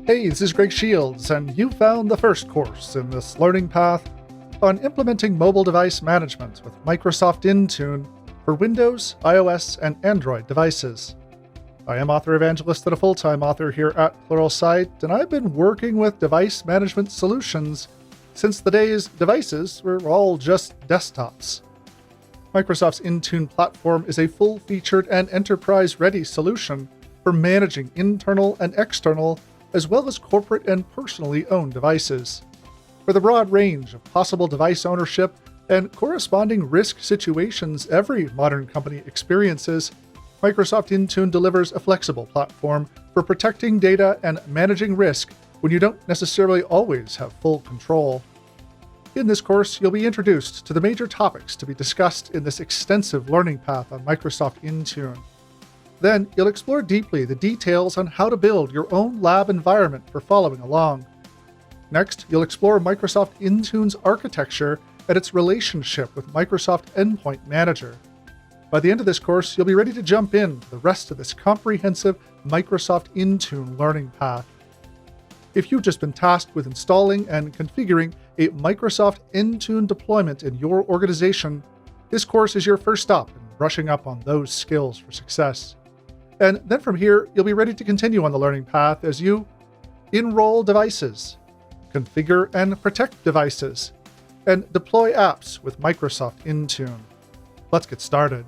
Hey, this is Greg Shields, and you found the first course in this learning path on implementing mobile device management with Microsoft Intune for Windows, iOS, and Android devices. I am author evangelist and a full-time author here at Pluralsight, and I've been working with device management solutions since the days devices were all just desktops. Microsoft's Intune platform is a full-featured and enterprise-ready solution for managing internal and external, as well as corporate and personally owned devices. For the broad range of possible device ownership and corresponding risk situations every modern company experiences, Microsoft Intune delivers a flexible platform for protecting data and managing risk when you don't necessarily always have full control. In this course, you'll be introduced to the major topics to be discussed in this extensive learning path on Microsoft Intune. Then, you'll explore deeply the details on how to build your own lab environment for following along. Next, you'll explore Microsoft Intune's architecture and its relationship with Microsoft Endpoint Manager. By the end of this course, you'll be ready to jump into the rest of this comprehensive Microsoft Intune learning path. If you've just been tasked with installing and configuring a Microsoft Intune deployment in your organization, this course is your first stop in brushing up on those skills for success. And then from here, you'll be ready to continue on the learning path as you enroll devices, configure and protect devices, and deploy apps with Microsoft Intune. Let's get started.